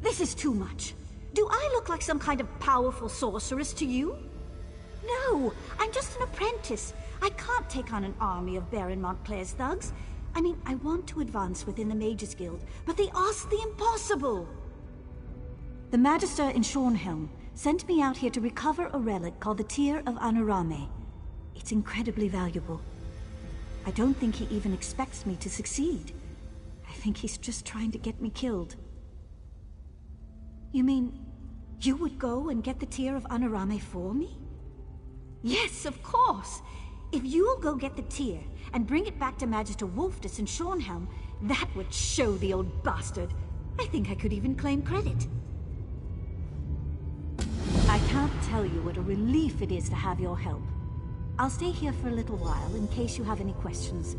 This is too much. Do I look like some kind of powerful sorceress to you? No, I'm just an apprentice. I can't take on an army of Baron Montclair's thugs. I mean, I want to advance within the Mages Guild, but they ask the impossible. The Magister in Shornhelm sent me out here to recover a relic called the Tear of Anorame. It's incredibly valuable. I don't think he even expects me to succeed. I think he's just trying to get me killed. You mean, you would go and get the Tear of Anorame for me? Yes, of course. If you'll go get the tear and bring it back to Magister Wolftus in Shornhelm, that would show the old bastard. I think I could even claim credit. I can't tell you what a relief it is to have your help. I'll stay here for a little while in case you have any questions,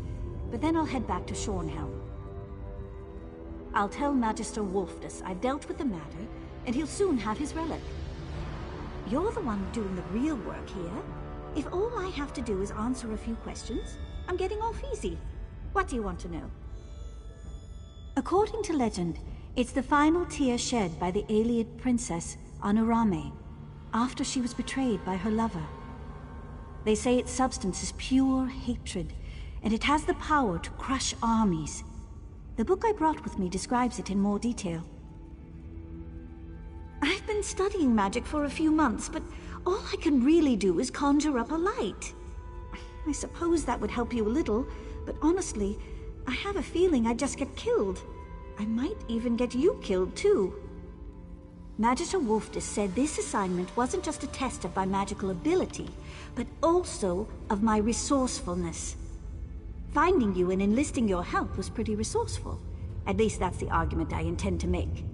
but then I'll head back to Shornhelm. I'll tell Magister Wolftus I've dealt with the matter, and he'll soon have his relic. You're the one doing the real work here. If all I have to do is answer a few questions, I'm getting off easy. What do you want to know? According to legend, it's the final tear shed by the Ayleid princess, Anorame, after she was betrayed by her lover. They say its substance is pure hatred, and it has the power to crush armies. The book I brought with me describes it in more detail. I've been studying magic for a few months, but all I can really do is conjure up a light. I suppose that would help you a little, but honestly, I have a feeling I'd just get killed. I might even get you killed too. Magister Wolftus said this assignment wasn't just a test of my magical ability, but also of my resourcefulness. Finding you and enlisting your help was pretty resourceful. At least that's the argument I intend to make.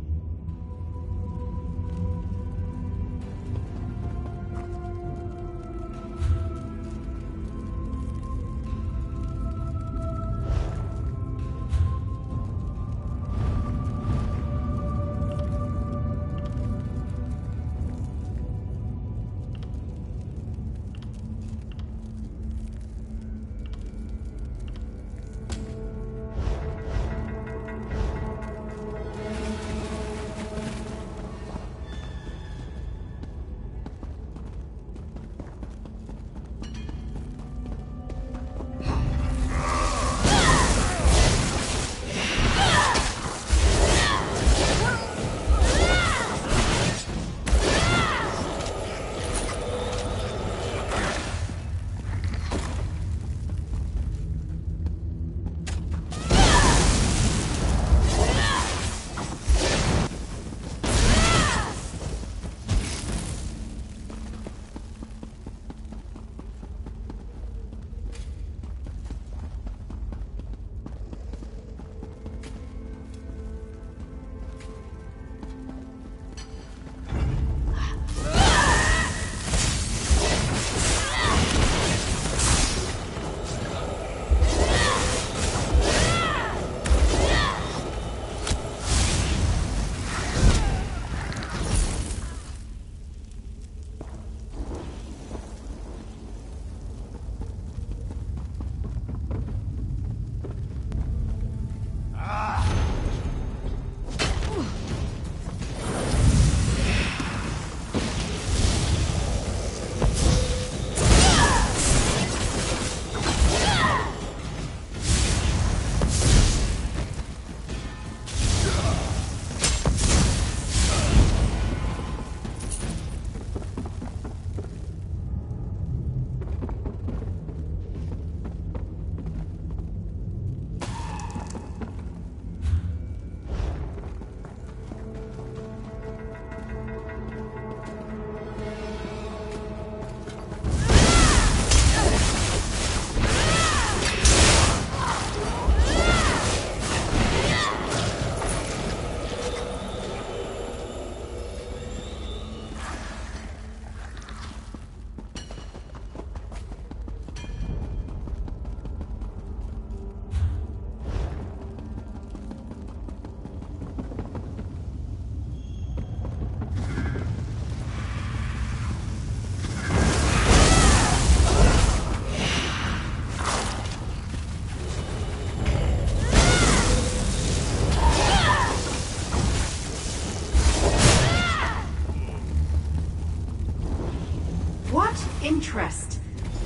interest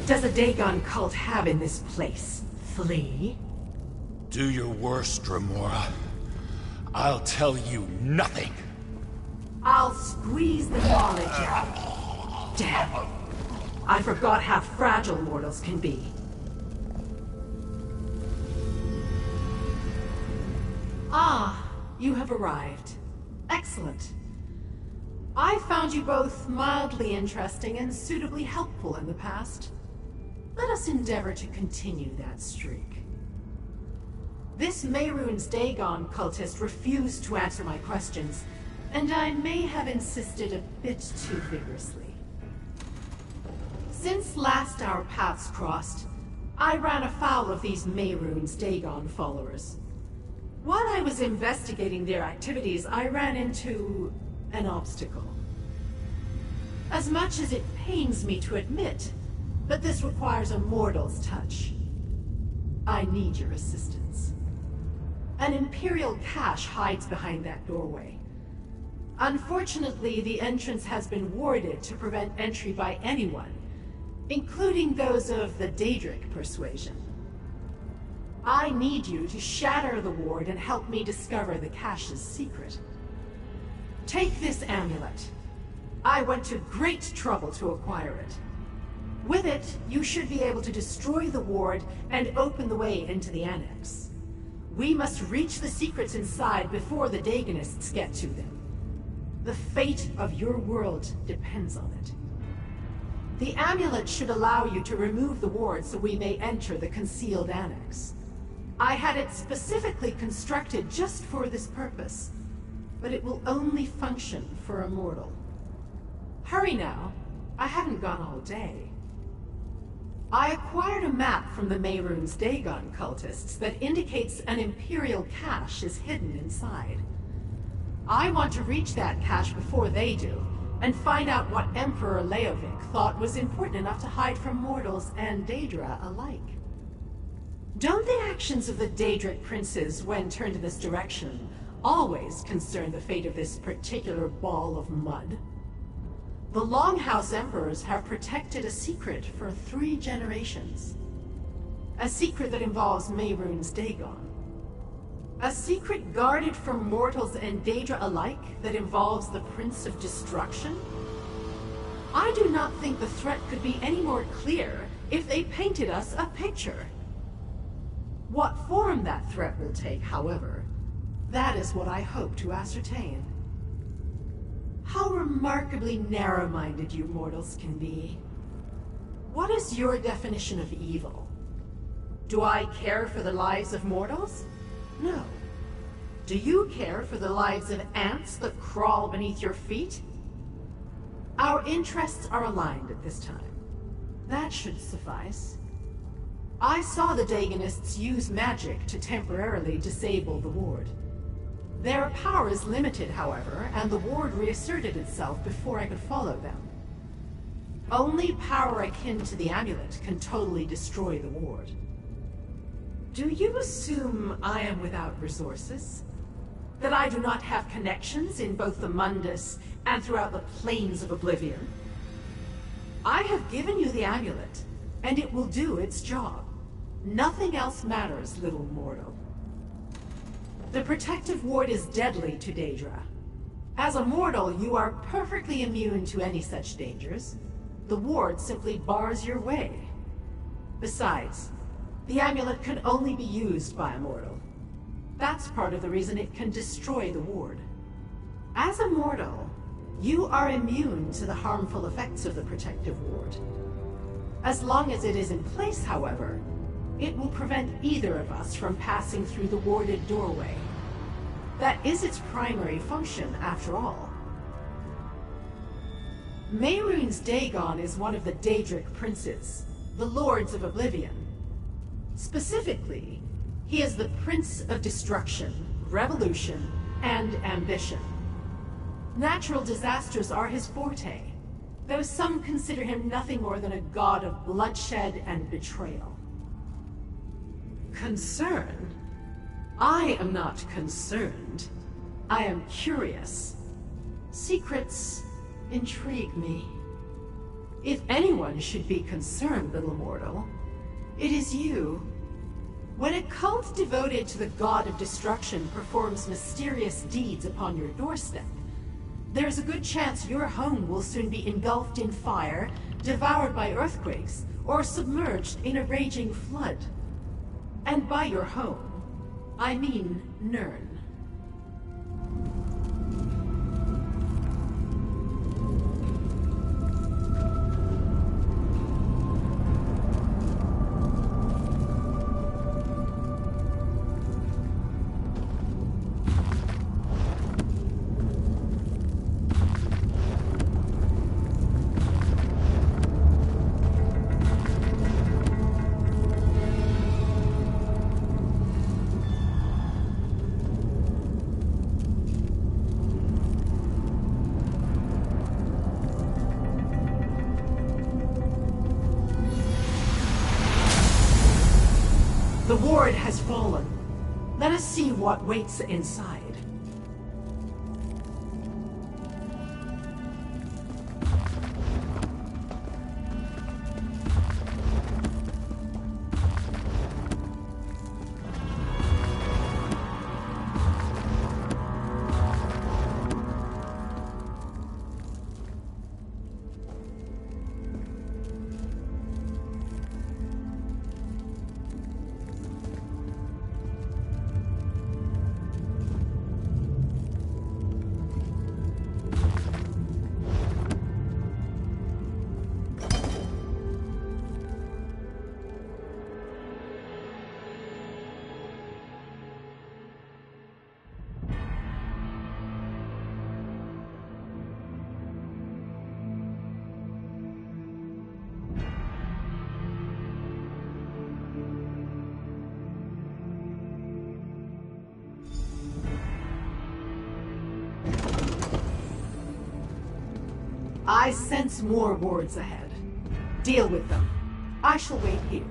does a Dagon cult have in this place? Flee? Do your worst, Remora. I'll tell you nothing. I'll squeeze the knowledge out. Damn. I forgot how fragile mortals can be. Ah, you have arrived. Excellent. I found you both mildly interesting and suitably helpful in the past. Let us endeavor to continue that streak. This Mehrunes Dagon cultist refused to answer my questions, and I may have insisted a bit too vigorously. Since last our paths crossed, I ran afoul of these Mehrunes Dagon followers. While I was investigating their activities, I ran into an obstacle. As much as it pains me to admit, but this requires a mortal's touch. I need your assistance. An Imperial cache hides behind that doorway. Unfortunately, the entrance has been warded to prevent entry by anyone, including those of the Daedric persuasion. I need you to shatter the ward and help me discover the cache's secret. Take this amulet. I went to great trouble to acquire it. With it, you should be able to destroy the ward and open the way into the annex. We must reach the secrets inside before the Dagonists get to them. The fate of your world depends on it. The amulet should allow you to remove the ward so we may enter the concealed annex. I had it specifically constructed just for this purpose, but it will only function for a mortal. Hurry now. I haven't gone all day. I acquired a map from the Mehrunes Dagon cultists that indicates an Imperial cache is hidden inside. I want to reach that cache before they do, and find out what Emperor Leovic thought was important enough to hide from mortals and Daedra alike. Don't the actions of the Daedric princes, when turned in this direction, always concern the fate of this particular ball of mud? The Longhouse Emperors have protected a secret for 3 generations. A secret that involves Mehrunes Dagon. A secret guarded from mortals and Daedra alike that involves the Prince of Destruction? I do not think the threat could be any more clear if they painted us a picture. What form that threat will take, however, that is what I hope to ascertain. How remarkably narrow-minded you mortals can be. What is your definition of evil? Do I care for the lives of mortals? No. Do you care for the lives of ants that crawl beneath your feet? Our interests are aligned at this time. That should suffice. I saw the Dagonists use magic to temporarily disable the ward. Their power is limited, however, and the ward reasserted itself before I could follow them. Only power akin to the amulet can totally destroy the ward. Do you assume I am without resources? That I do not have connections in both the Mundus and throughout the plains of Oblivion? I have given you the amulet, and it will do its job. Nothing else matters, little mortal. The protective ward is deadly to Daedra. As a mortal, you are perfectly immune to any such dangers. The ward simply bars your way. Besides, the amulet can only be used by a mortal. That's part of the reason it can destroy the ward. As a mortal, you are immune to the harmful effects of the protective ward. As long as it is in place, however, it will prevent either of us from passing through the warded doorway. That is its primary function, after all. Mehrunes Dagon is one of the Daedric princes, the Lords of Oblivion. Specifically, he is the Prince of Destruction, Revolution, and Ambition. Natural disasters are his forte, though some consider him nothing more than a god of bloodshed and betrayal. Concern? I am not concerned. I am curious. Secrets intrigue me. If anyone should be concerned, little mortal, it is you. When a cult devoted to the god of destruction performs mysterious deeds upon your doorstep, there's a good chance your home will soon be engulfed in fire, devoured by earthquakes, or submerged in a raging flood. And by your home, I mean Nirn. The ward has fallen. Let us see what waits inside. I sense more wards ahead. Deal with them. I shall wait here.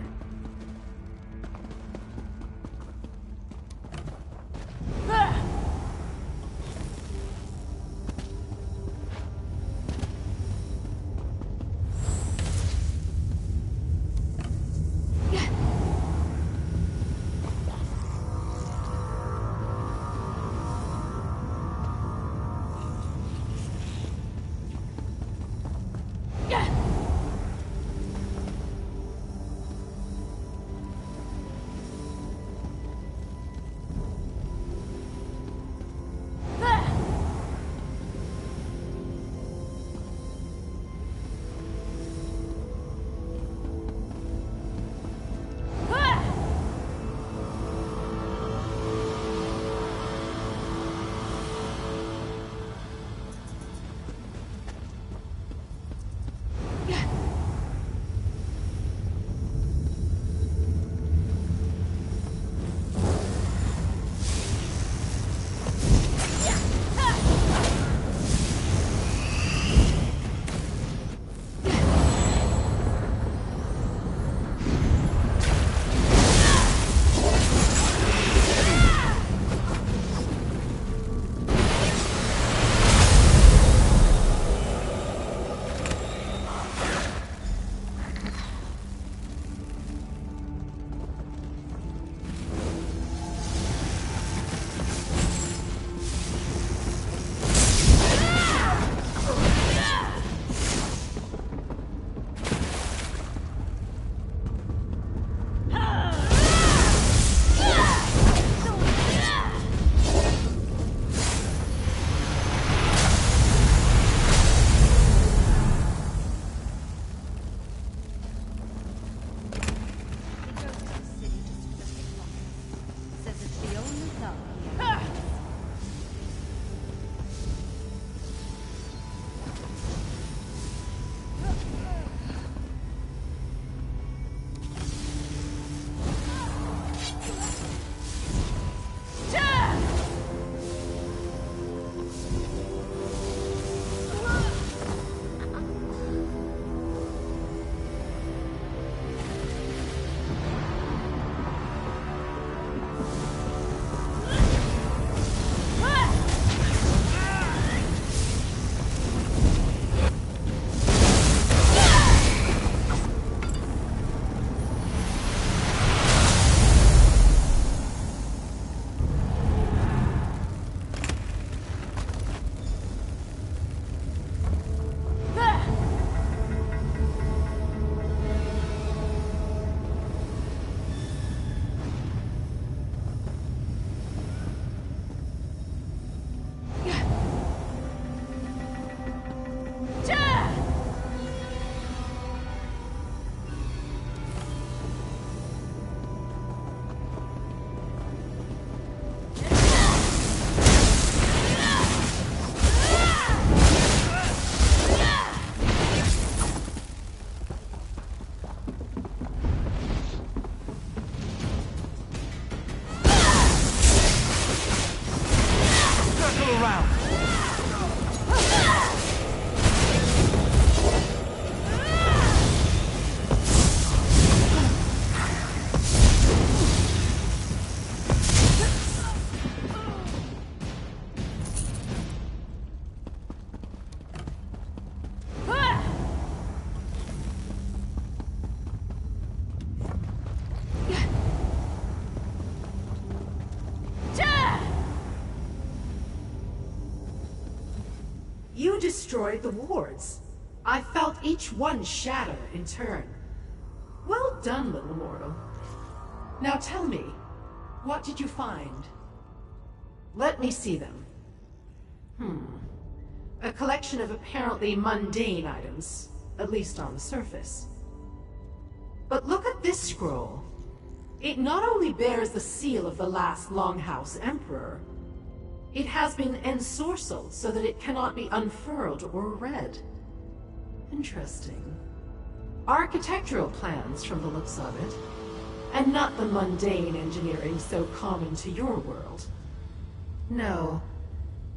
You destroyed the wards. I felt each one shatter in turn. Well done, little mortal. Now tell me, what did you find? Let me see them. A collection of apparently mundane items, at least on the surface. But look at this scroll. It not only bears the seal of the last Longhouse Emperor, it has been ensorcelled so that it cannot be unfurled or read. Interesting. Architectural plans from the looks of it, and not the mundane engineering so common to your world. No,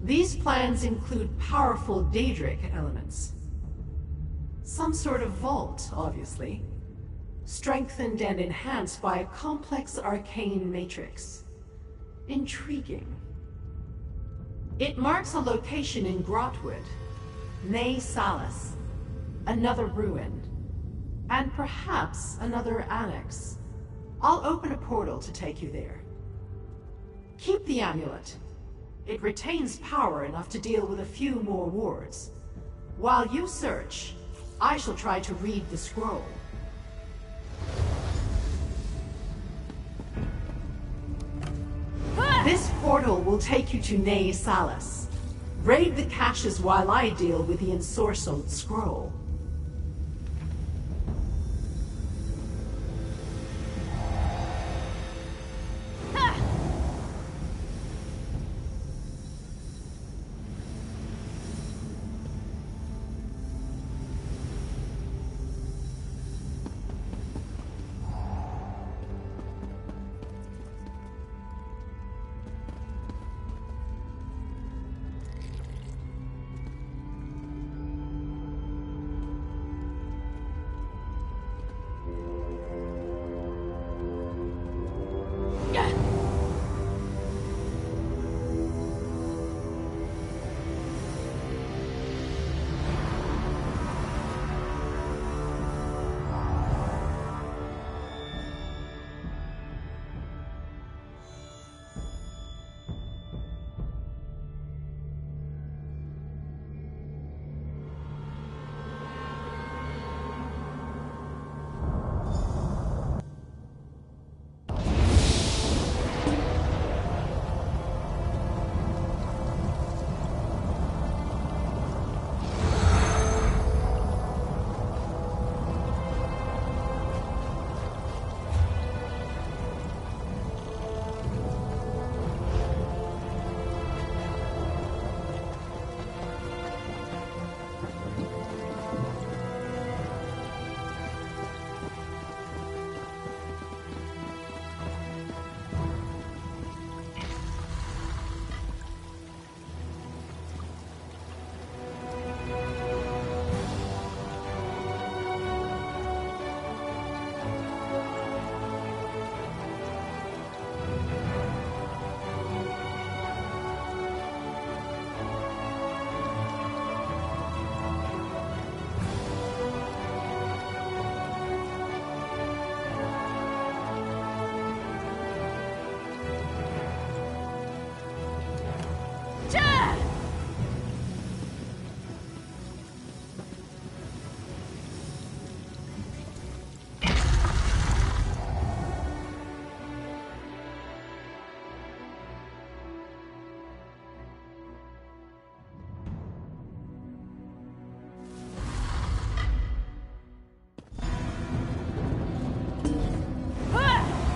these plans include powerful Daedric elements. Some sort of vault, obviously, strengthened and enhanced by a complex arcane matrix. Intriguing. It marks a location in Grotwood, Nay Salas, another ruin, and perhaps another annex. I'll open a portal to take you there. Keep the amulet. It retains power enough to deal with a few more wards. While you search, I shall try to read the scroll. This portal will take you to Nay Salas. Raid the caches while I deal with the ensorcelled scroll.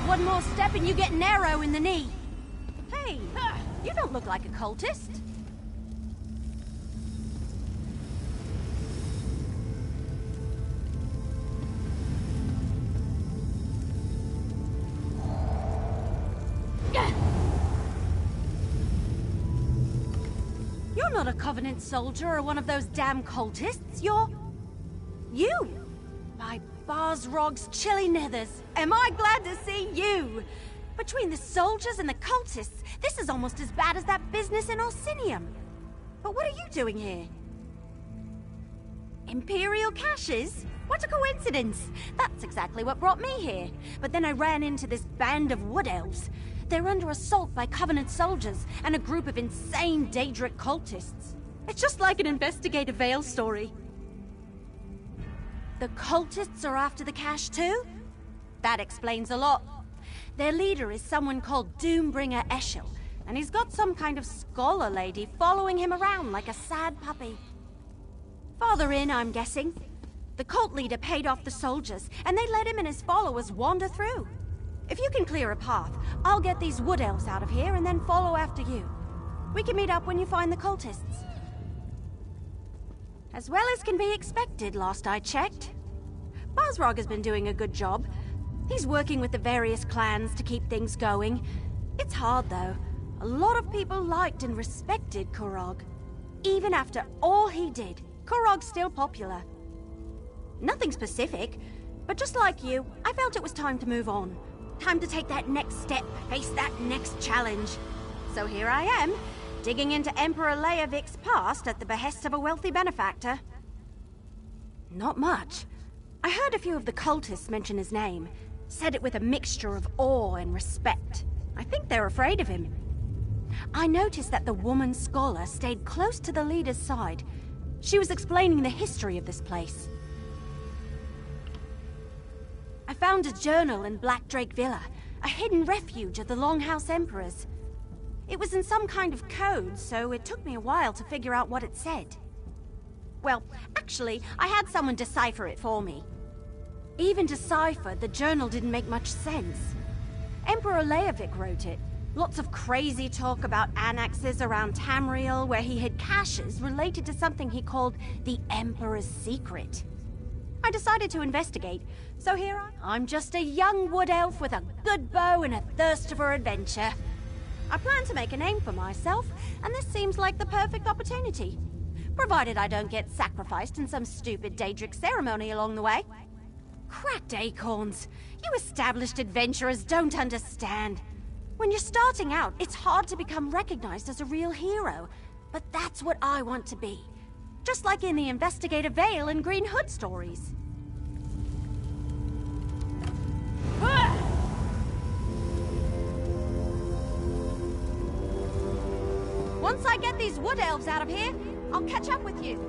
One more step and you get an arrow in the knee. Hey, you don't look like a cultist. You're not a Covenant soldier or one of those damn cultists. You're... you! By Barsrog's chilly nethers, am I glad to see you! Between the soldiers and the cultists, this is almost as bad as that business in Orsinium. But what are you doing here? Imperial caches? What a coincidence! That's exactly what brought me here. But then I ran into this band of wood elves. They're under assault by Covenant soldiers and a group of insane Daedric cultists. It's just like an Investigator Vale story. The cultists are after the cash too? That explains a lot. Their leader is someone called Doombringer Eshel, and he's got some kind of scholar lady following him around like a sad puppy. Farther in, I'm guessing. The cult leader paid off the soldiers, and they let him and his followers wander through. If you can clear a path, I'll get these wood elves out of here and then follow after you. We can meet up when you find the cultists. As well as can be expected, last I checked. Basrog has been doing a good job. He's working with the various clans to keep things going. It's hard, though. A lot of people liked and respected Korog. Even after all he did, Korog's still popular. Nothing specific, but just like you, I felt it was time to move on. Time to take that next step, face that next challenge. So here I am, digging into Emperor Leovik's past at the behest of a wealthy benefactor. Not much. I heard a few of the cultists mention his name. Said it with a mixture of awe and respect. I think they're afraid of him. I noticed that the woman scholar stayed close to the leader's side. She was explaining the history of this place. I found a journal in Black Drake Villa, a hidden refuge of the Longhouse Emperors. It was in some kind of code, so it took me a while to figure out what it said. Well, actually, I had someone decipher it for me. Even deciphered, the journal didn't make much sense. Emperor Leovik wrote it. Lots of crazy talk about annexes around Tamriel where he hid caches related to something he called the Emperor's Secret. I decided to investigate, so here I'm just a young wood elf with a good bow and a thirst for adventure. I plan to make a name for myself, and this seems like the perfect opportunity. Provided I don't get sacrificed in some stupid Daedric ceremony along the way. Cracked acorns. You established adventurers don't understand. When you're starting out, it's hard to become recognized as a real hero. But that's what I want to be. Just like in the Investigator Vale and Green Hood stories. Once I get these wood elves out of here, I'll catch up with you.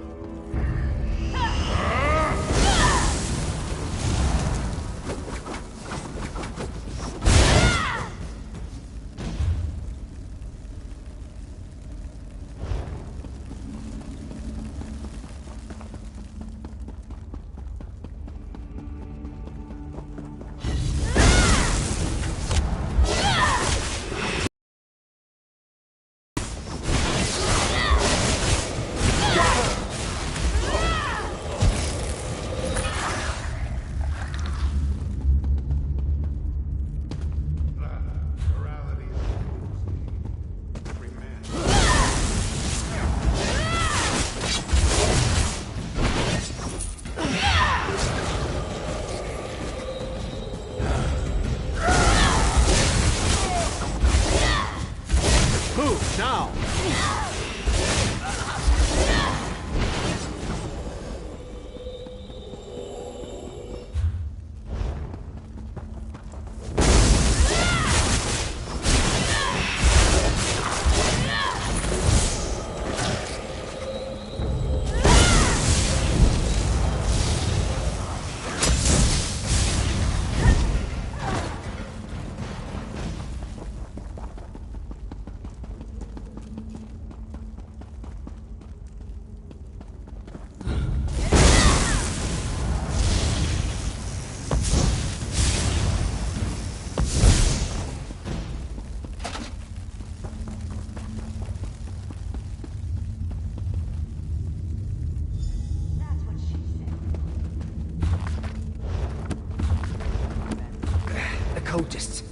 Cultists.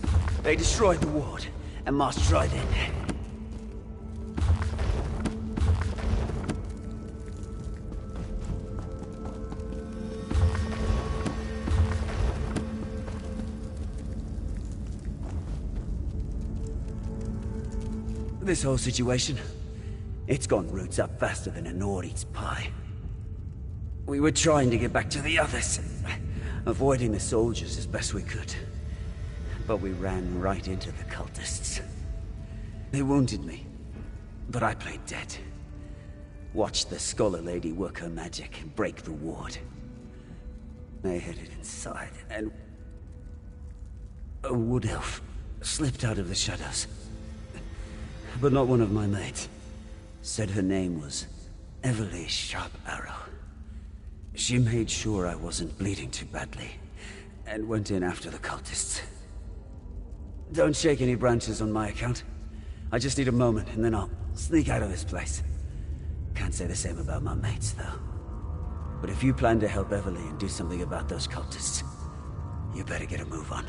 They destroyed the ward and marched right in. This whole situation, it's gone roots up faster than a Nord eats pie. We were trying to get back to the others, avoiding the soldiers as best we could. But we ran right into the cultists. They wounded me, but I played dead. watched the Scholar Lady work her magic and break the ward. I headed inside, and a wood elf slipped out of the shadows. But not one of my mates. Said her name was Everly Sharp Arrow. She made sure I wasn't bleeding too badly, and went in after the cultists. Don't shake any branches on my account. I just need a moment, and then I'll sneak out of this place. Can't say the same about my mates, though. But if you plan to help Everly and do something about those cultists, you better get a move on.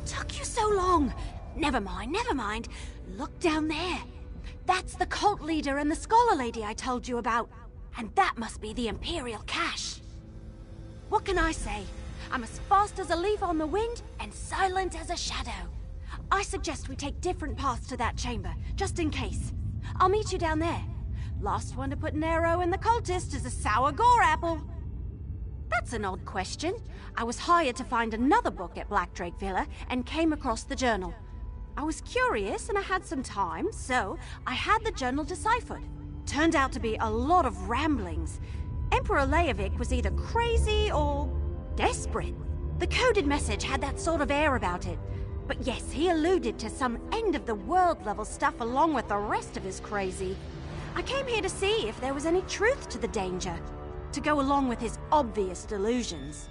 Took you so long? Never mind, never mind. Look down there. That's the cult leader and the Scholar Lady I told you about. And that must be the Imperial cache. What can I say? I'm as fast as a leaf on the wind and silent as a shadow. I suggest we take different paths to that chamber, just in case. I'll meet you down there. Last one to put an arrow in the cultist is a sour gore apple. That's an odd question. I was hired to find another book at Black Drake Villa and came across the journal. I was curious and I had some time, so I had the journal deciphered. Turned out to be a lot of ramblings. Emperor Leovic was either crazy or desperate. The coded message had that sort of air about it. But yes, he alluded to some end-of-the-world level stuff along with the rest of his crazy. I came here to see if there was any truth to the danger, to go along with his obvious delusions.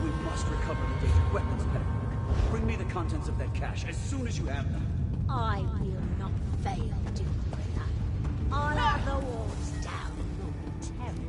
We must recover the dated weapons padlock. Bring me the contents of that cache as soon as you have them. I will not fail, dear brother. I'll have the walls down, Lord Terry.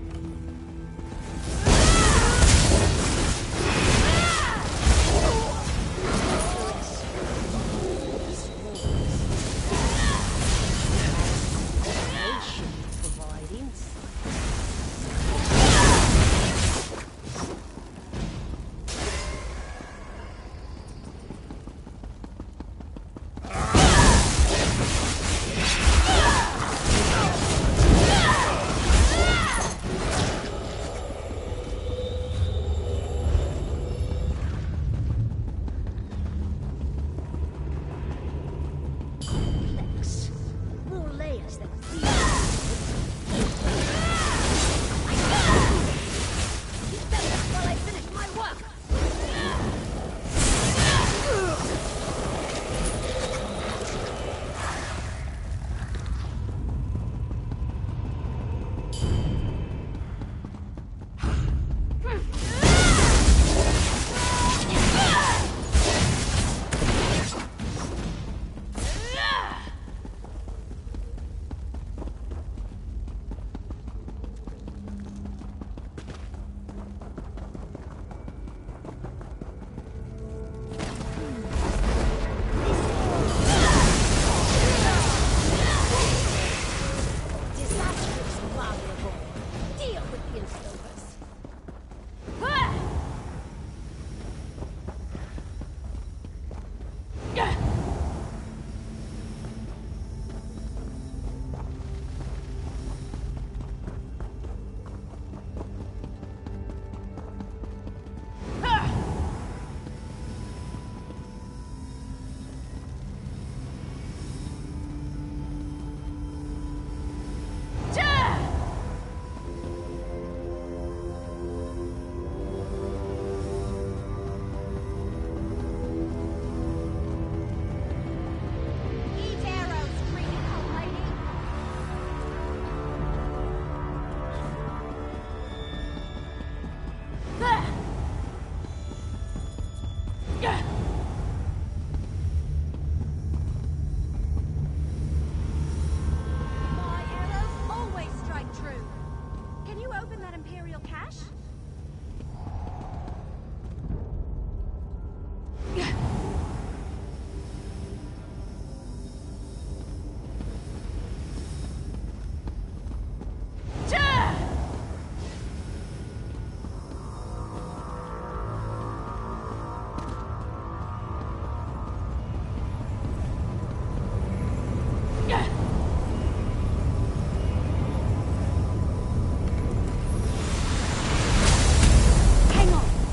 open that Imperial cache?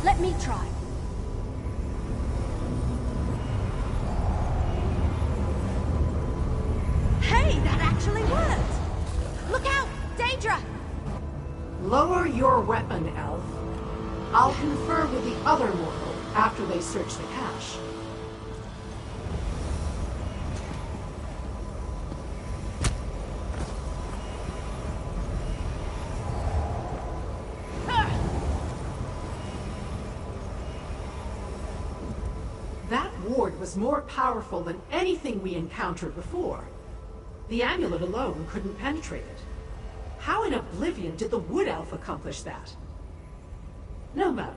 Let me try. Hey, that actually worked! Look out! Daedra! Lower your weapon, Elf. I'll confer with the other mortal after they search the cache. That ward was more powerful than anything we encountered before. The amulet alone couldn't penetrate it. How in oblivion did the Wood Elf accomplish that? No matter.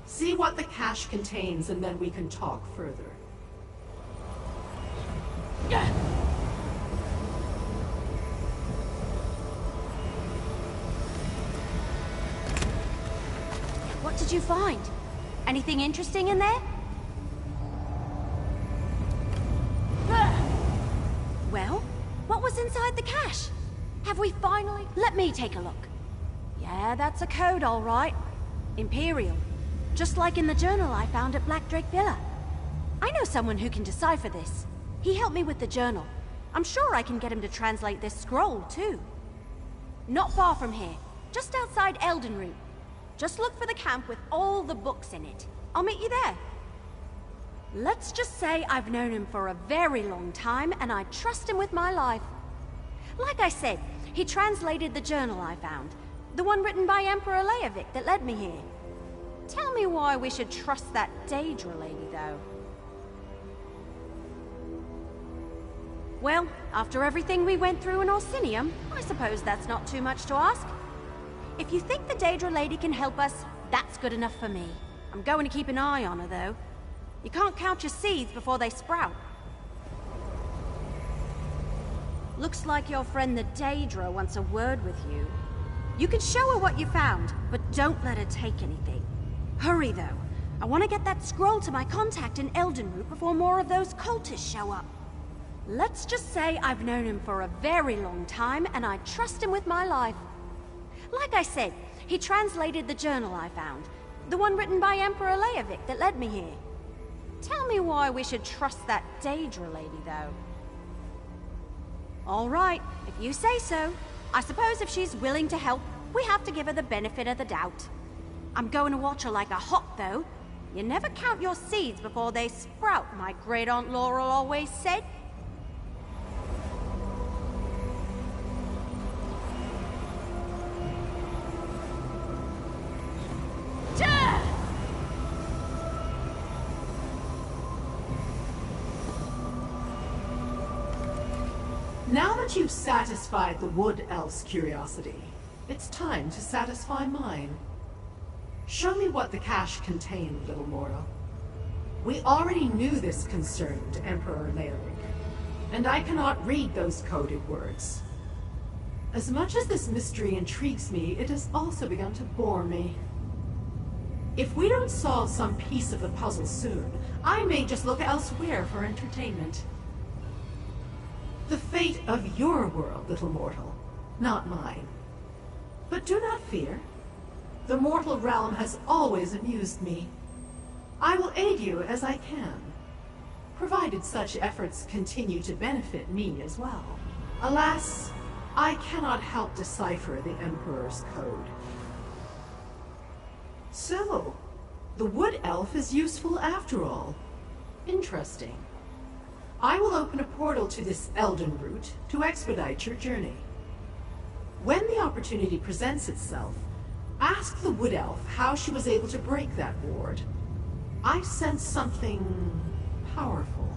See what the cache contains and then we can talk further. What did you find? Anything interesting in there? Well, what was inside the cache? Have we finally... Let me take a look. Yeah, that's a code, all right. Imperial. Just like in the journal I found at Black Drake Villa. I know someone who can decipher this. He helped me with the journal. I'm sure I can get him to translate this scroll, too. Not far from here. Just outside Eldenroot. Just look for the camp with all the books in it. I'll meet you there. Let's just say I've known him for a very long time, and I trust him with my life. Like I said, he translated the journal I found. The one written by Emperor Leovic that led me here. Tell me why we should trust that Daedra lady, though. Well, after everything we went through in Orsinium, I suppose that's not too much to ask. If you think the Daedra lady can help us, that's good enough for me. I'm going to keep an eye on her, though. You can't count your seeds before they sprout. Looks like your friend the Daedra wants a word with you. You can show her what you found, but don't let her take anything. Hurry, though. I want to get that scroll to my contact in Eldenroot before more of those cultists show up. Let's just say I've known him for a very long time, and I trust him with my life. Like I said, he translated the journal I found. The one written by Emperor Leovic that led me here. Tell me why we should trust that Daedra lady, though. All right, if you say so. I suppose if she's willing to help, we have to give her the benefit of the doubt. I'm going to watch her like a hawk, though. You never count your seeds before they sprout, my great-aunt Laurel always said. Now that you've satisfied the Wood Elf's curiosity, it's time to satisfy mine. Show me what the cache contained, little mortal. We already knew this concerned Emperor Leovic, and I cannot read those coded words. As much as this mystery intrigues me, it has also begun to bore me. If we don't solve some piece of the puzzle soon, I may just look elsewhere for entertainment. The fate of your world, little mortal, not mine. But do not fear. The mortal realm has always amused me. I will aid you as I can, provided such efforts continue to benefit me as well. Alas, I cannot help decipher the Emperor's code. So, the Wood Elf is useful after all. Interesting. I will open a portal to this Eldenroot to expedite your journey. When the opportunity presents itself, ask the Wood Elf how she was able to break that ward. I sense something powerful.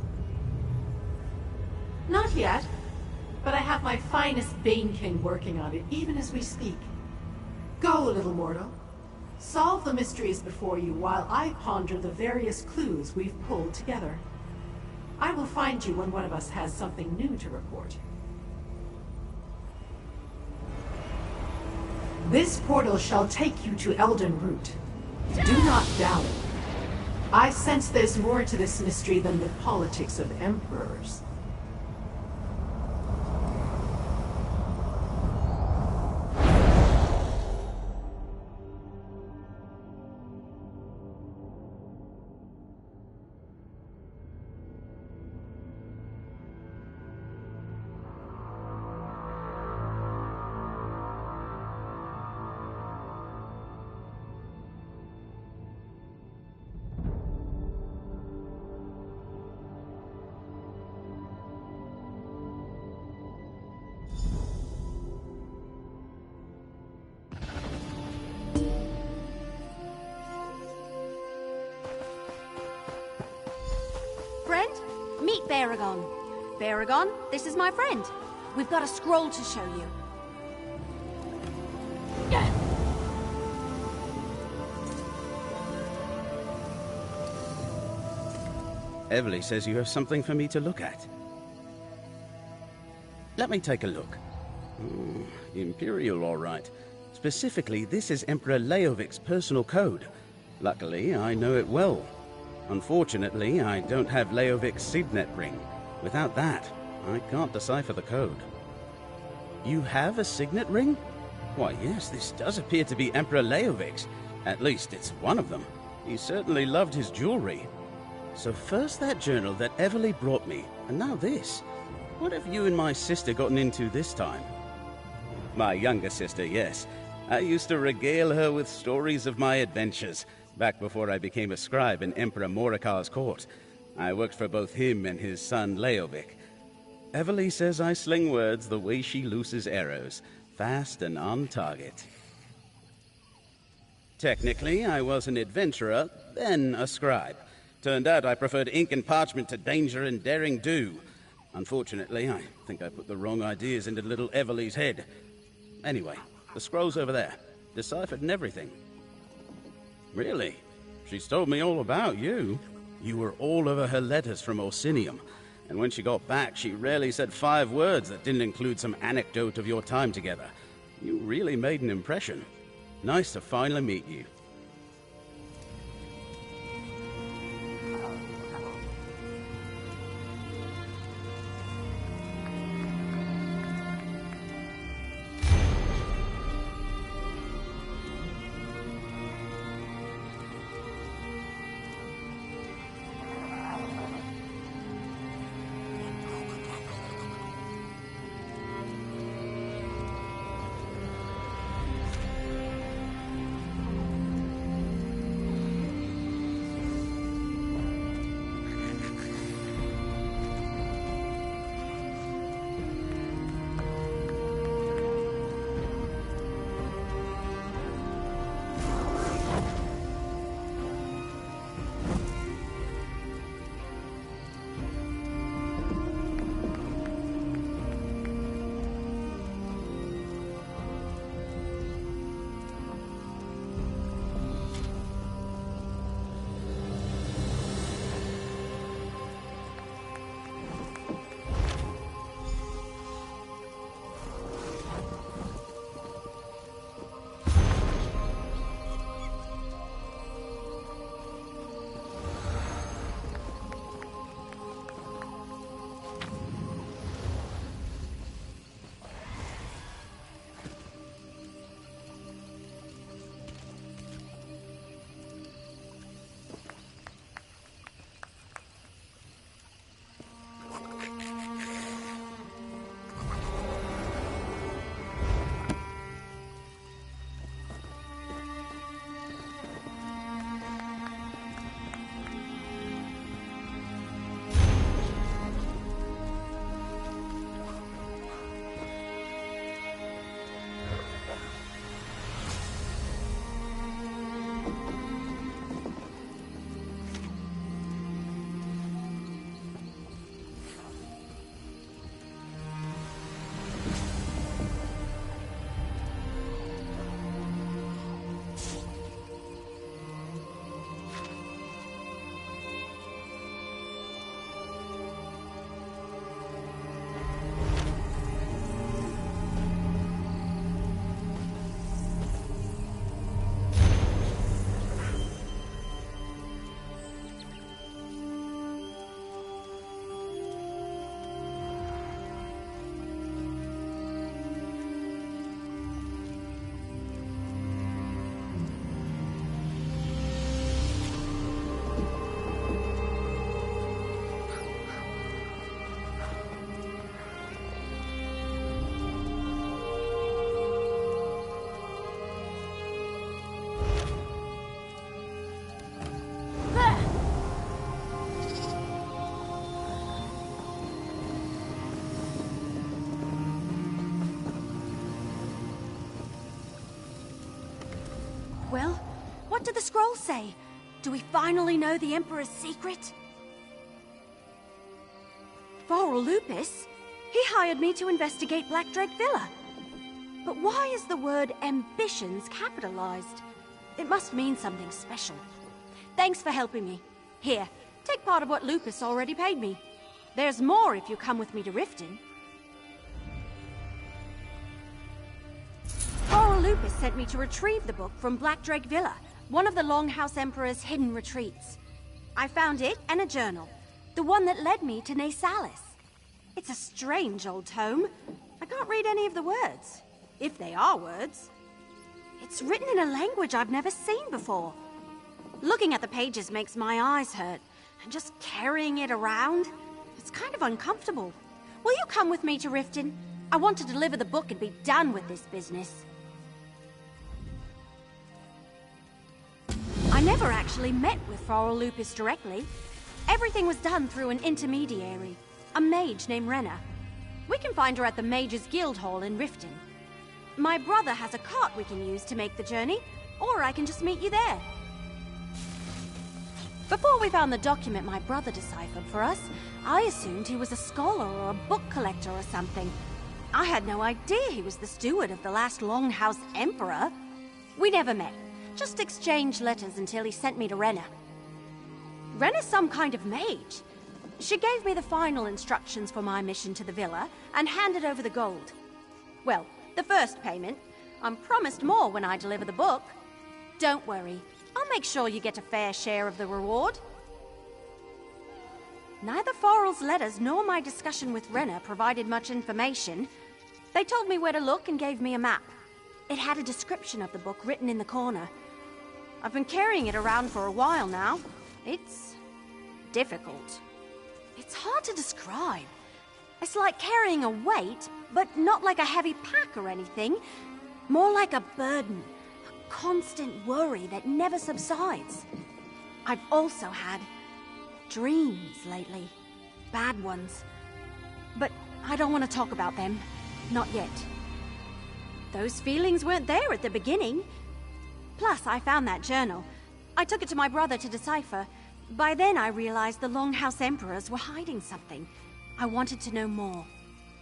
Not yet, but I have my finest Banekin working on it even as we speak. So, little mortal, solve the mysteries before you while I ponder the various clues we've pulled together. I will find you when one of us has something new to report. This portal shall take you to Elden Root. Do not doubt it. I sense there's more to this mystery than the politics of emperors. Friend, meet Baragon. Baragon, this is my friend. We've got a scroll to show you. Evely says you have something for me to look at. Let me take a look. Imperial, all right. Specifically, this is Emperor Leovik's personal code. Luckily, I know it well. Unfortunately, I don't have Leovik's signet ring. Without that, I can't decipher the code. You have a signet ring? Why, yes, this does appear to be Emperor Leovik's. At least it's one of them. He certainly loved his jewelry. So first that journal that Evely brought me, and now this. What have you and my sister gotten into this time? My younger sister, yes. I used to regale her with stories of my adventures, back before I became a scribe in Emperor Morikar's court. I worked for both him and his son Leovik. Evely says I sling words the way she looses arrows, fast and on target. Technically, I was an adventurer, then a scribe. Turned out I preferred ink and parchment to danger and daring do. Unfortunately, I think I put the wrong ideas into little Evely's head. Anyway, the scroll's over there. Deciphered and everything. Really? She's told me all about you. You were all over her letters from Orsinium. And when she got back, she rarely said 5 words that didn't include some anecdote of your time together. You really made an impression. Nice to finally meet you. Well, what did the scroll say? Do we finally know the Emperor's secret? Foral Lupus? He hired me to investigate Black Drake Villa. But why is the word ambitions capitalized? It must mean something special. Thanks for helping me. Here, take part of what Lupus already paid me. There's more if you come with me to Riften. Foral Lupus sent me to retrieve the book from Black Drake Villa, one of the Longhouse Emperor's hidden retreats. I found it and a journal, the one that led me to Nasalis. It's a strange old tome. I can't read any of the words, if they are words. It's written in a language I've never seen before. Looking at the pages makes my eyes hurt, and just carrying it around, it's kind of uncomfortable. Will you come with me to Riften? I want to deliver the book and be done with this business. I never actually met with Foral Lupus directly. Everything was done through an intermediary, a mage named Renna. We can find her at the Mages Guild Hall in Riften. My brother has a cart we can use to make the journey, or I can just meet you there. Before we found the document my brother deciphered for us, I assumed he was a scholar or a book collector or something. I had no idea he was the steward of the last Longhouse Emperor. We never met, just exchanged letters until he sent me to Renna. Renna's some kind of mage. She gave me the final instructions for my mission to the villa and handed over the gold. Well, the first payment. I'm promised more when I deliver the book. Don't worry, I'll make sure you get a fair share of the reward. Neither Foral's letters nor my discussion with Renna provided much information. They told me where to look and gave me a map. It had a description of the book written in the corner. I've been carrying it around for a while now. It's difficult. It's hard to describe. It's like carrying a weight, but not like a heavy pack or anything. More like a burden, a constant worry that never subsides. I've also had dreams lately. Bad ones. But I don't want to talk about them. Not yet. Those feelings weren't there at the beginning. Plus, I found that journal. I took it to my brother to decipher. By then, I realized the Longhouse Emperors were hiding something. I wanted to know more.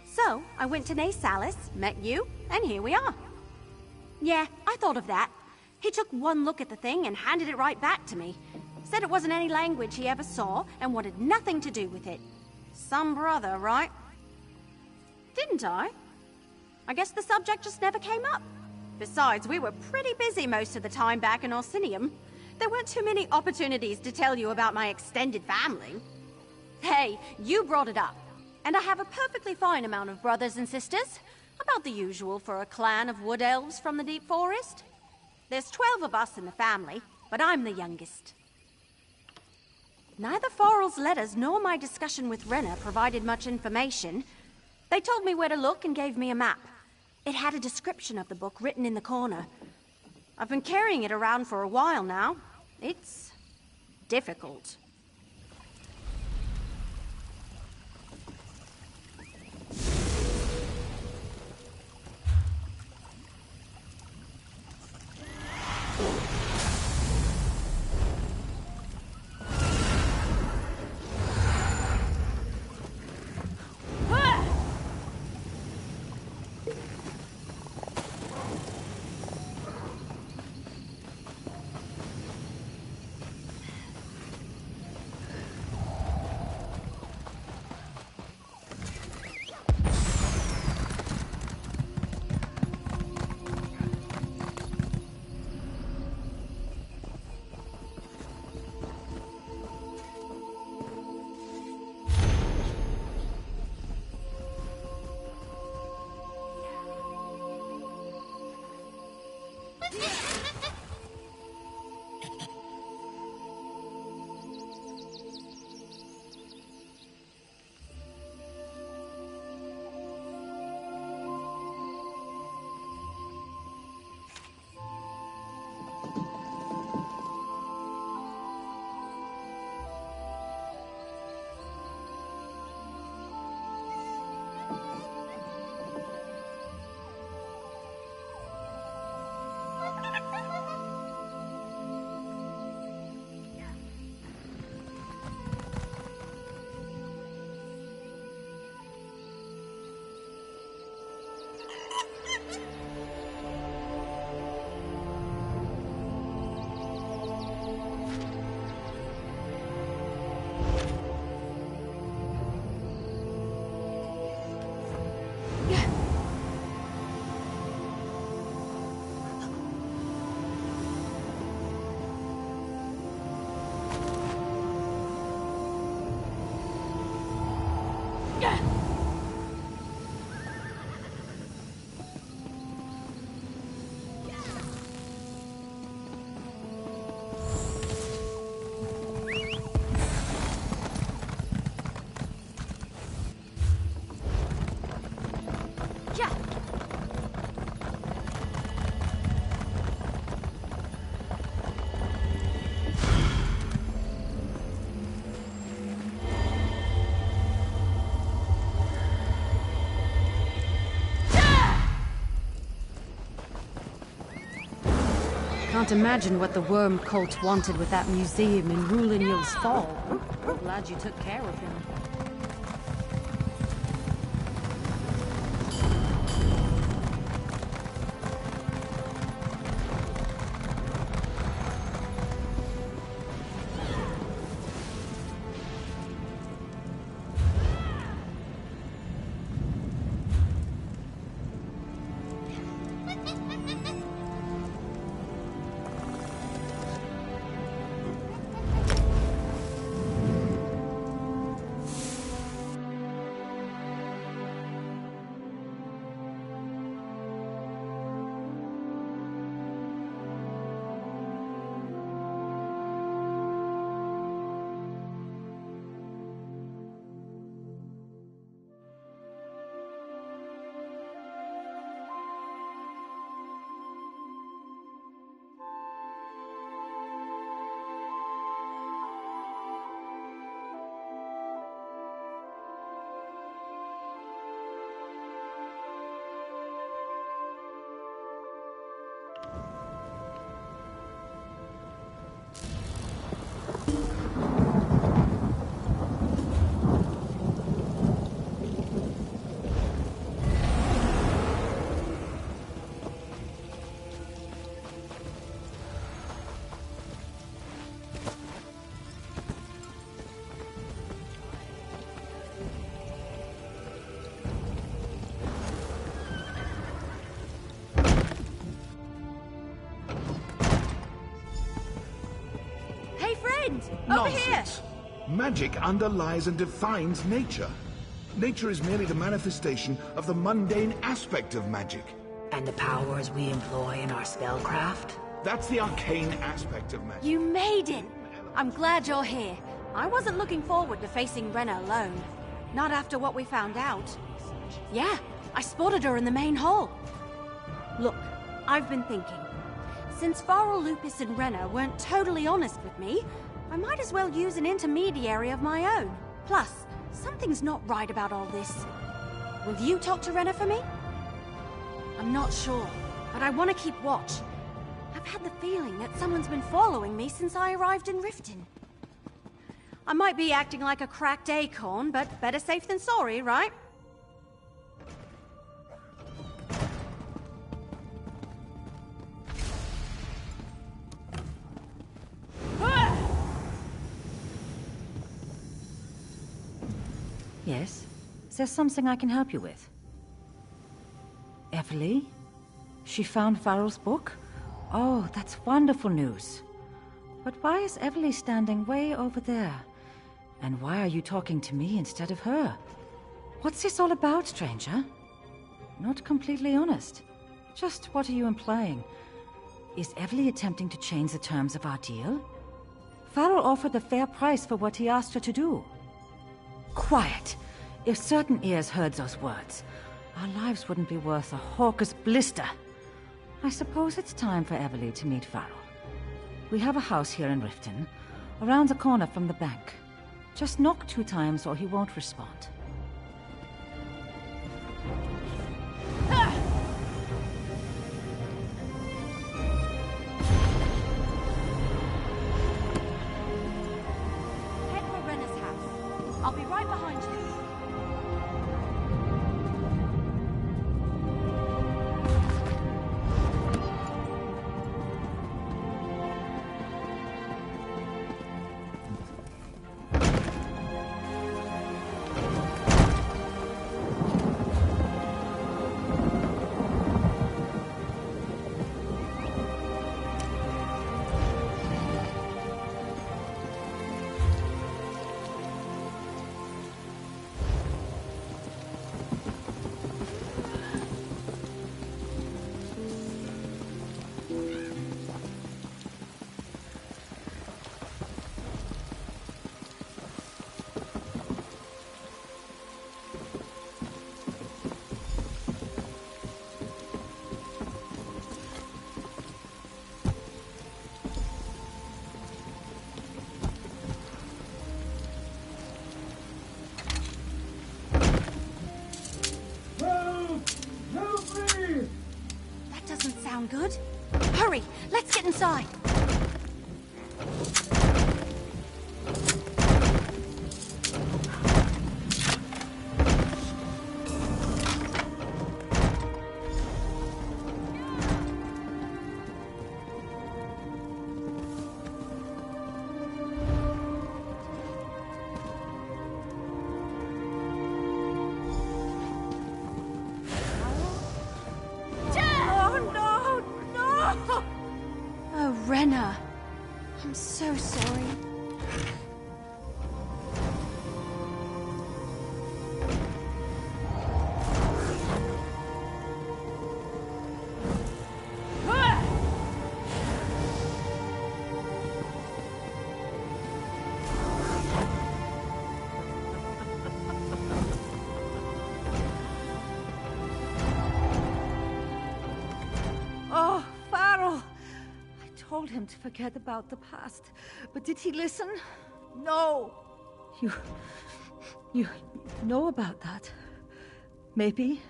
So, I went to Nasalis, met you, and here we are. Yeah, I thought of that. He took one look at the thing and handed it right back to me. Said it wasn't any language he ever saw and wanted nothing to do with it. Some brother, right? Didn't I? I guess the subject just never came up. Besides, we were pretty busy most of the time back in Orsinium. There weren't too many opportunities to tell you about my extended family. Hey, you brought it up. And I have a perfectly fine amount of brothers and sisters. About the usual for a clan of wood elves from the deep forest. There's 12 of us in the family, but I'm the youngest. Neither Foral's letters nor my discussion with Renna provided much information. They told me where to look and gave me a map. It had a description of the book written in the corner. I've been carrying it around for a while now. It's difficult. Can't imagine what the worm cult wanted with that museum in Rulinil's Fall. Glad you took care of him. Over here! Nonsense! Magic underlies and defines nature. Nature is merely the manifestation of the mundane aspect of magic. And the powers we employ in our spellcraft? That's the arcane aspect of magic. You made it! I'm glad you're here. I wasn't looking forward to facing Renna alone. Not after what we found out. Yeah, I spotted her in the main hall. Look, I've been thinking. Since Farrell, Lupus, and Renna weren't totally honest with me, I might as well use an intermediary of my own. Plus, something's not right about all this. Will you talk to Renna for me? I'm not sure, but I want to keep watch. I've had the feeling that someone's been following me since I arrived in Riften. I might be acting like a cracked acorn, but better safe than sorry, right? Yes? Is there something I can help you with? Everly? She found Farrell's book? Oh, that's wonderful news. But why is Everly standing way over there? And why are you talking to me instead of her? What's this all about, stranger? Not completely honest. Just what are you implying? Is Everly attempting to change the terms of our deal? Farrell offered a fair price for what he asked her to do. Quiet! If certain ears heard those words, our lives wouldn't be worth a hawker's blister. I suppose it's time for Everly to meet Farrell. We have a house here in Riften, around the corner from the bank. Just knock 2 times or he won't respond. Head for Renna's house. I'll be right behind you. Hurry, let's get inside. Renna, I'm so sorry. Oh, Farrell! I told him to forget about the past, but did he listen? No! You know about that? Maybe.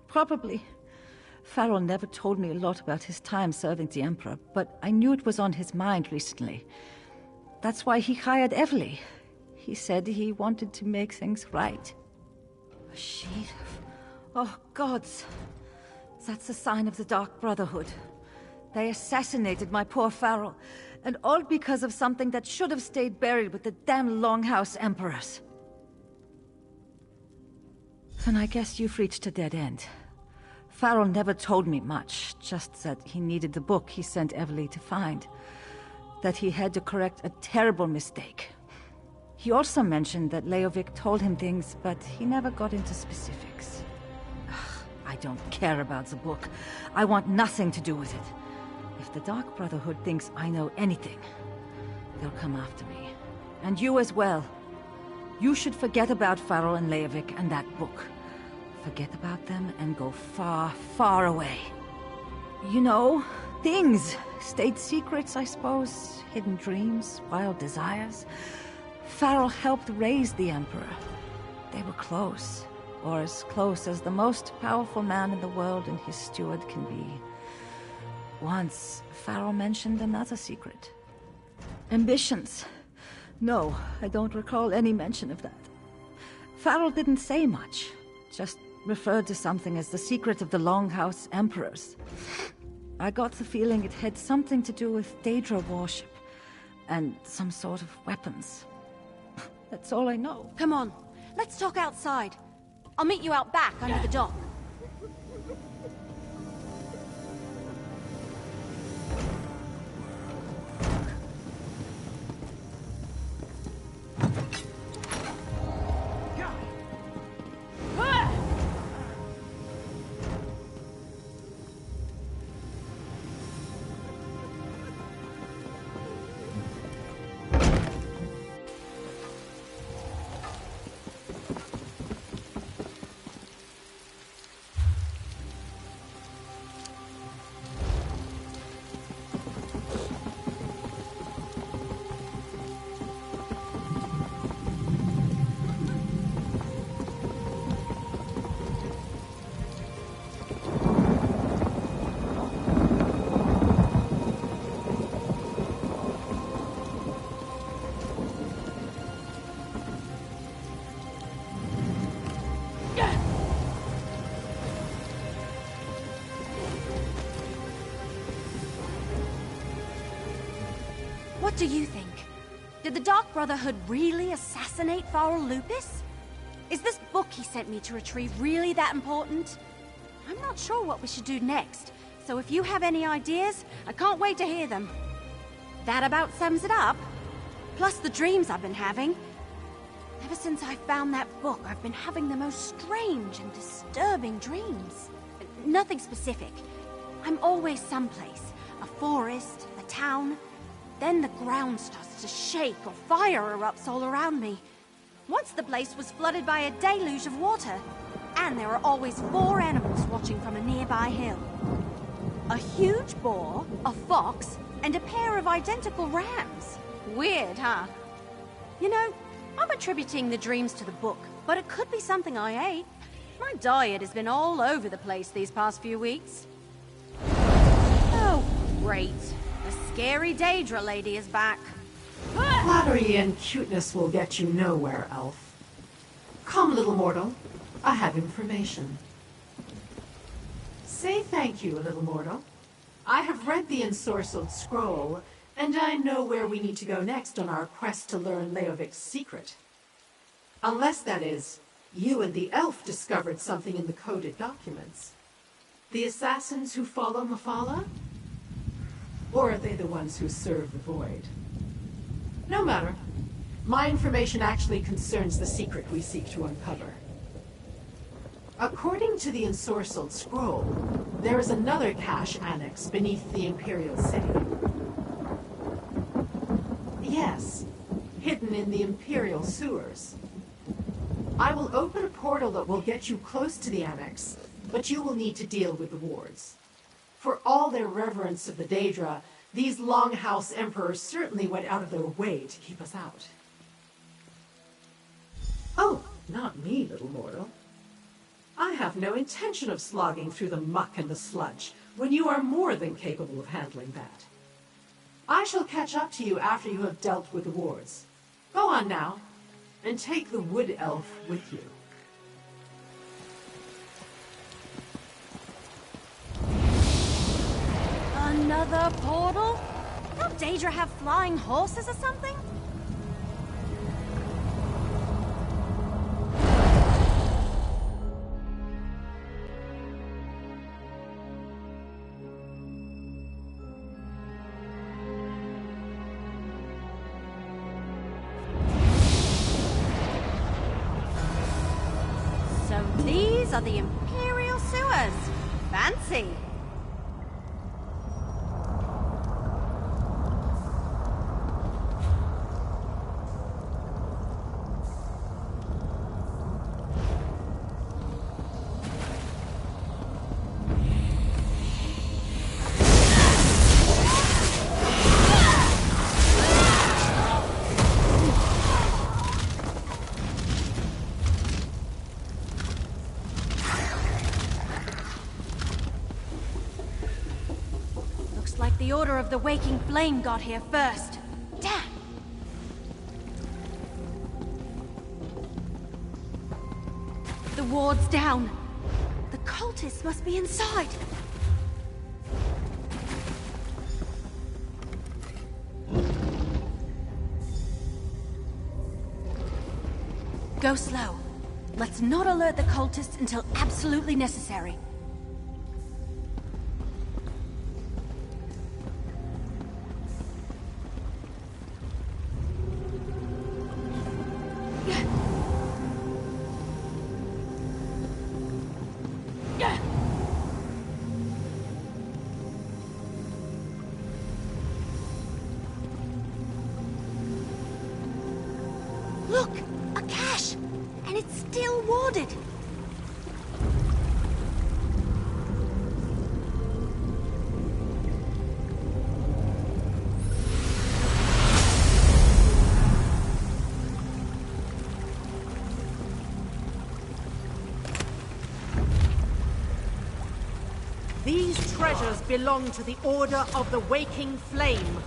Probably. Farrell never told me a lot about his time serving the Emperor, but I knew it was on his mind recently. That's why he hired Evely. He said he wanted to make things right. A sheet of... Oh, gods. That's a sign of the Dark Brotherhood. They assassinated my poor Farrell, and all because of something that should have stayed buried with the damn Longhouse Emperors. Then I guess you've reached a dead end. Farrell never told me much, just that he needed the book he sent Evely to find. That he had to correct a terrible mistake. He also mentioned that Leovic told him things, but he never got into specifics. Ugh, I don't care about the book. I want nothing to do with it. If the Dark Brotherhood thinks I know anything, they'll come after me. And you as well. You should forget about Farrell and Leovic and that book. Forget about them and go far, far away. You know, things. State secrets, I suppose. Hidden dreams, wild desires. Farrell helped raise the Emperor. They were close. Or as close as the most powerful man in the world and his steward can be. Once, Farrell mentioned another secret. Ambitions. No, I don't recall any mention of that. Farrell didn't say much. Just referred to something as the secret of the Longhouse Emperors. I got the feeling it had something to do with Daedra worship. And some sort of weapons. That's all I know. Come on, let's talk outside. I'll meet you out back under the dock. What do you think? Did the Dark Brotherhood really assassinate Farrell Lupus? Is this book he sent me to retrieve really that important? I'm not sure what we should do next, so if you have any ideas, I can't wait to hear them. That about sums it up. Plus the dreams I've been having. Ever since I found that book, I've been having the most strange and disturbing dreams. Nothing specific. I'm always someplace. A forest, a town. Then the ground starts to shake or fire erupts all around me. Once the place was flooded by a deluge of water. And there are always 4 animals watching from a nearby hill. A huge boar, a fox, and a pair of identical rams. Weird, huh? You know, I'm attributing the dreams to the book, but it could be something I ate. My diet has been all over the place these past few weeks. Oh, Great. The scary Daedra lady is back. Flattery and cuteness will get you nowhere, elf. Come, little mortal. I have information. Say thank you, little mortal. I have read the ensorcelled scroll, and I know where we need to go next on our quest to learn Leovic's secret. Unless, that is, you and the elf discovered something in the coded documents. The assassins who follow Mephala? Or are they the ones who serve the Void? No matter. My information actually concerns the secret we seek to uncover. According to the ensorcelled scroll, there is another cache annex beneath the Imperial City. Yes, hidden in the Imperial sewers. I will open a portal that will get you close to the annex, but you will need to deal with the wards. For all their reverence of the Daedra, these Longhouse Emperors certainly went out of their way to keep us out. Oh, not me, little mortal. I have no intention of slogging through the muck and the sludge, when you are more than capable of handling that. I shall catch up to you after you have dealt with the wards. Go on now, and take the wood elf with you. Another portal? Don't Daedra have flying horses or something? So these are the Imperial sewers. Fancy. The Order of the Waking Flame got here first. Damn! The ward's down. The cultists must be inside. Go slow. Let's not alert the cultists until absolutely necessary. Look! A cache! And it's still warded! These treasures belong to the Order of the Waking Flame.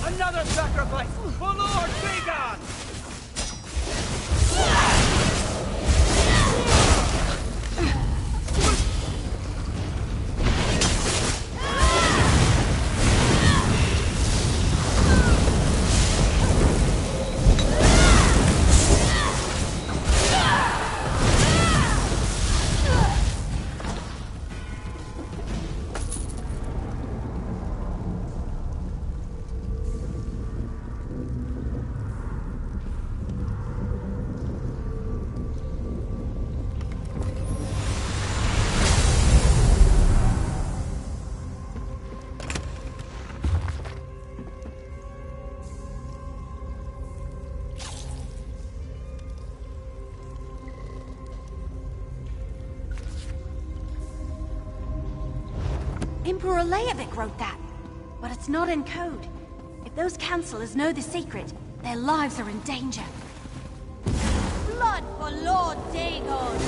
Another sacrifice for Lord Dagon! Emperor Leovic wrote that, but it's not in code. If those Chancellors know the secret, their lives are in danger. Blood for Lord Dagon!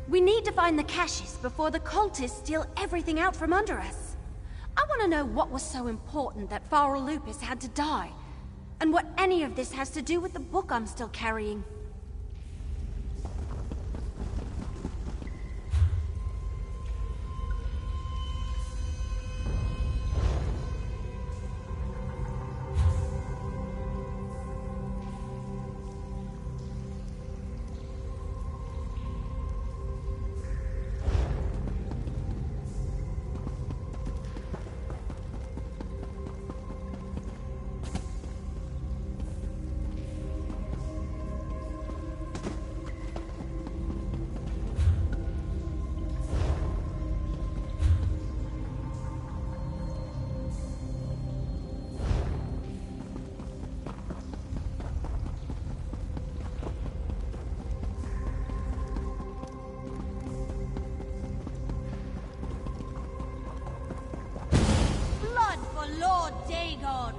We need to find the caches before the cultists steal everything out from under us. I want to know what was so important that Farrell Lupus had to die, and what any of this has to do with the book I'm still carrying. Lord Dagon!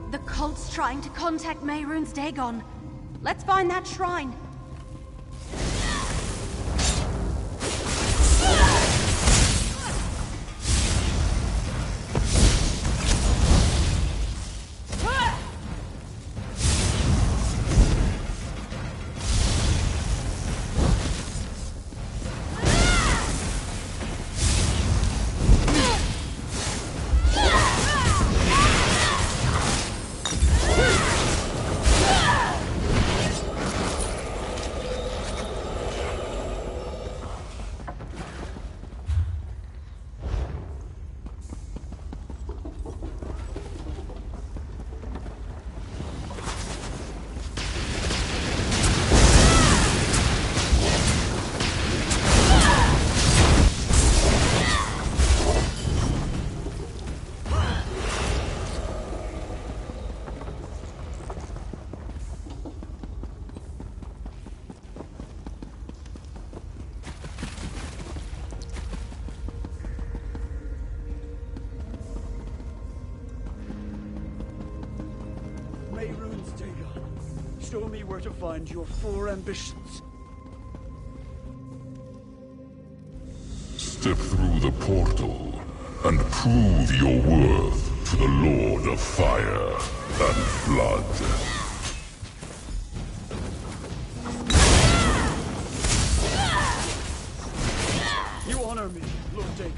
The cult's trying to contact Mehrunes Dagon. Let's find that shrine. Mehrunes Dagon, show me where to find your 4 ambitions. Step through the portal and prove your worth to the Lord of Fire and Flood. You honor me, Lord Dagon.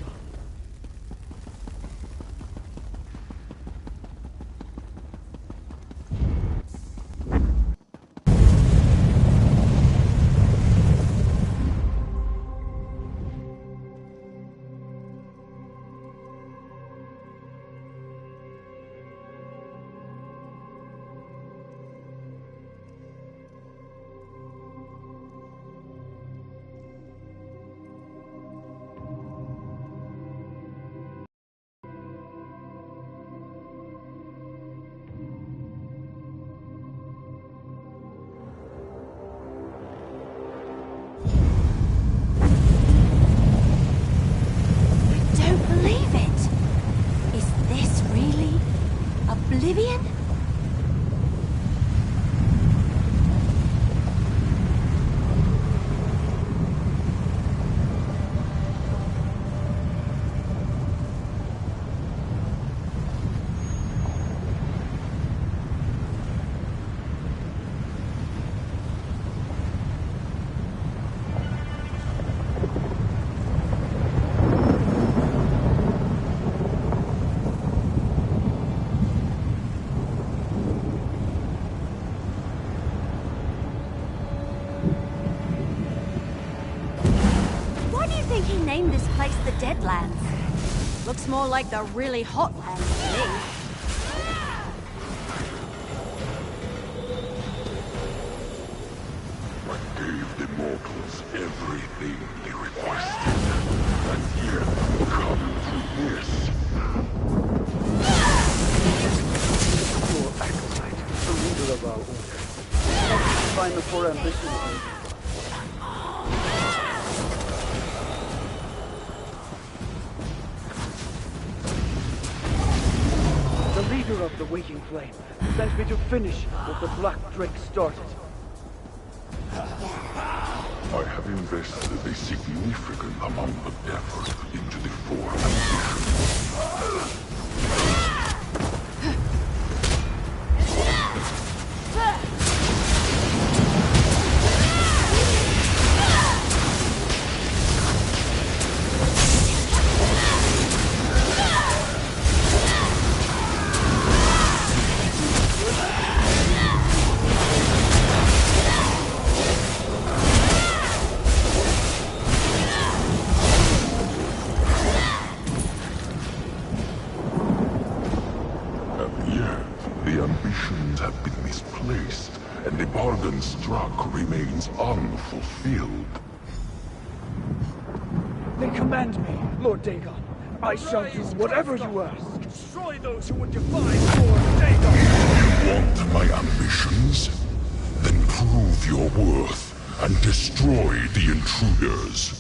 named this place the Deadlands? Looks more like the really hot lands to me. I gave the mortals everything they requested. And yet, come to this. Your acolyte, the leader of our order. Find the four ambitions. The leader of the Waking Flame sent me to finish what the Black Drake started. I have invested a significant amount of effort into the four ambitions. And the bargain struck remains unfulfilled. Then command me, Lord Dagon. I shall do whatever you ask. Destroy those who would defy Lord Dagon. You want my ambitions? Then prove your worth and destroy the intruders.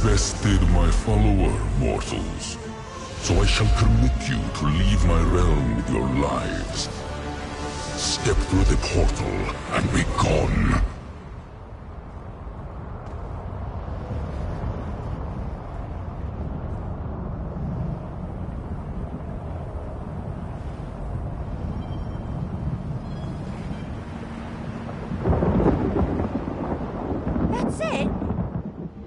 Bested my follower, mortals. So I shall permit you to leave my realm with your lives. Step through the portal and be gone. That's it?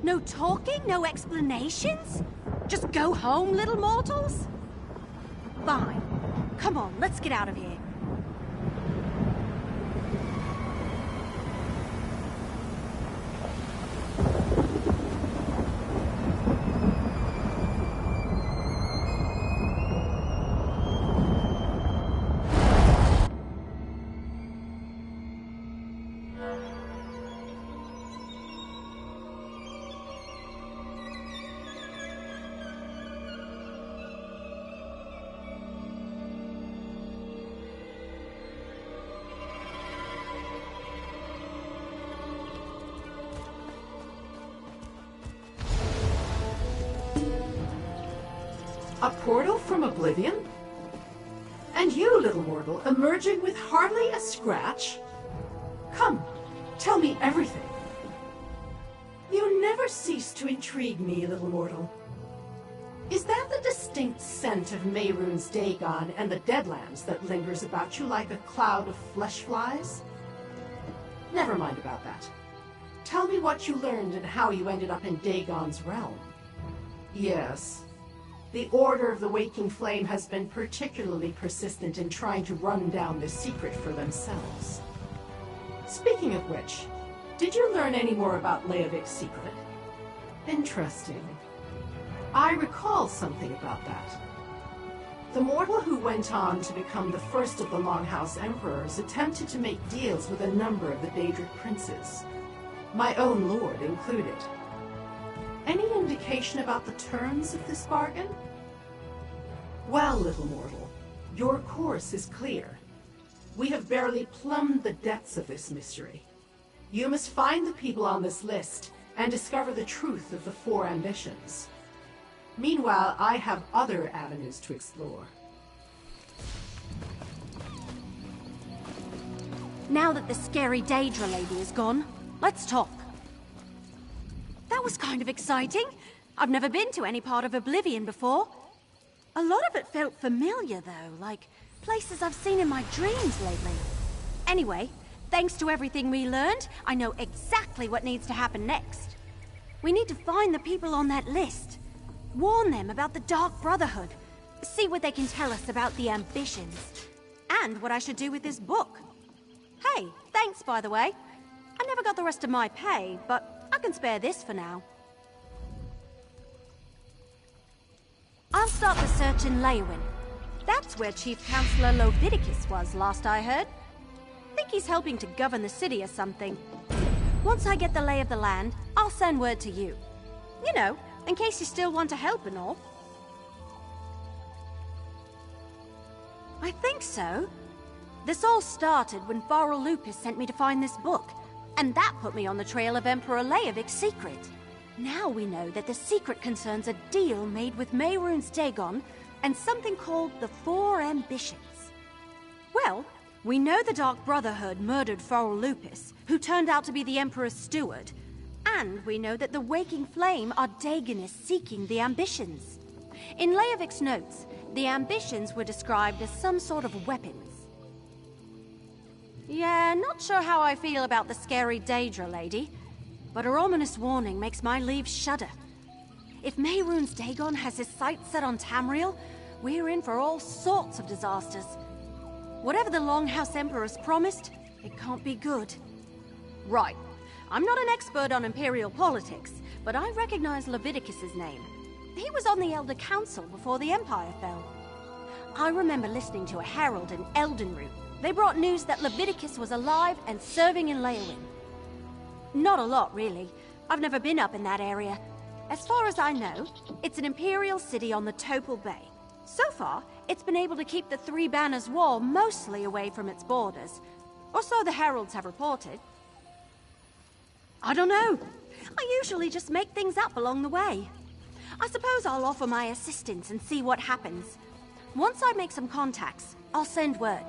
No talking, no explanations? Just go home, little mortals? Fine. Come on, let's get out of here. A portal from oblivion? And you, little mortal, emerging with hardly a scratch? Come, tell me everything. You never cease to intrigue me, little mortal. Is that the distinct scent of Mehrunes Dagon and the Deadlands that lingers about you like a cloud of flesh flies? Never mind about that. Tell me what you learned and how you ended up in Dagon's realm. Yes. The Order of the Waking Flame has been particularly persistent in trying to run down the secret for themselves. Speaking of which, did you learn any more about Leovik's secret? Interesting. I recall something about that. The mortal who went on to become the first of the Longhouse Emperors attempted to make deals with a number of the Daedric princes, my own lord included. Any indication about the terms of this bargain? Well, little mortal, your course is clear. we have barely plumbed the depths of this mystery. You must find the people on this list and discover the truth of the 4 ambitions. Meanwhile, I have other avenues to explore. Now that the scary Daedra lady is gone, let's talk. That was kind of exciting. I've never been to any part of Oblivion before. A lot of it felt familiar, though, like places I've seen in my dreams lately. Anyway, thanks to everything we learned, I know exactly what needs to happen next. We need to find the people on that list. Warn them about the Dark Brotherhood. See what they can tell us about the ambitions. And what I should do with this book. Hey, thanks, by the way. I never got the rest of my pay, but I can spare this for now. I'll start the search in Leowin. That's where Chief Counselor Leviticus was, last I heard. Think he's helping to govern the city or something. Once I get the lay of the land, I'll send word to you. You know, in case you still want to help and all. I think so. This all started when Farrell Lupus sent me to find this book, and that put me on the trail of Emperor Leovic's secret. Now we know that the secret concerns a deal made with Mehrunes Dagon and something called the 4 Ambitions. Well, we know the Dark Brotherhood murdered Farrell Lupus, who turned out to be the Emperor's steward, and we know that the Waking Flame are Dagonists seeking the Ambitions. In Leovic's notes, the Ambitions were described as some sort of weapons. Yeah, not sure how I feel about the scary Daedra lady, but her ominous warning makes my leaves shudder. If Mehrunes Dagon has his sights set on Tamriel, we're in for all sorts of disasters. Whatever the Longhouse Emperor's promised, it can't be good. Right. I'm not an expert on Imperial politics, but I recognize Leviticus's name. He was on the Elder Council before the Empire fell. I remember listening to a herald in Eldenroot. They brought news that Leviticus was alive and serving in Leowin. Not a lot, really. I've never been up in that area. As far as I know, it's an Imperial city on the Topal Bay. So far, it's been able to keep the Three Banners Wall mostly away from its borders. Or so the heralds have reported. I don't know. I usually just make things up along the way. I suppose I'll offer my assistance and see what happens. Once I make some contacts, I'll send word.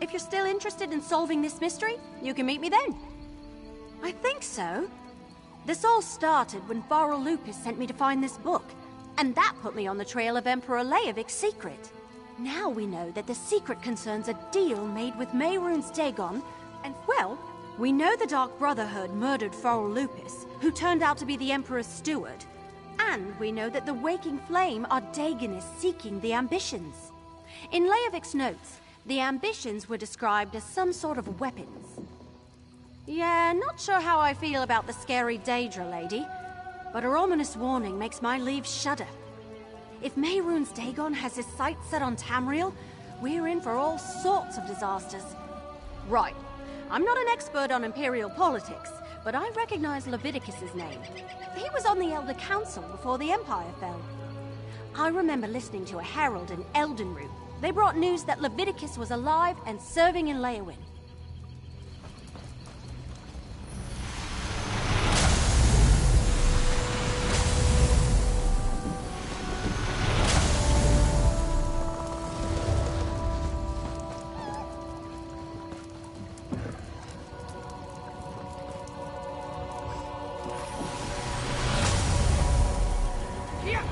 If you're still interested in solving this mystery, you can meet me then. I think so. This all started when Farrell Lupus sent me to find this book, and that put me on the trail of Emperor Leovic's secret. Now we know that the secret concerns a deal made with Mehrunes Dagon, and, well, we know the Dark Brotherhood murdered Farrell Lupus, who turned out to be the Emperor's steward, and we know that the Waking Flame are Dagonists seeking the Ambitions. In Leovic's notes, the Ambitions were described as some sort of weapons. Yeah, not sure how I feel about the scary Daedra lady, but her ominous warning makes my leaves shudder. If Mehrunes Dagon has his sights set on Tamriel, we're in for all sorts of disasters. Right. I'm not an expert on Imperial politics, but I recognize Leviticus's name. He was on the Elder Council before the Empire fell. I remember listening to a herald in Eldenroot. They brought news that Leviticus was alive and serving in Leowin. Yeah!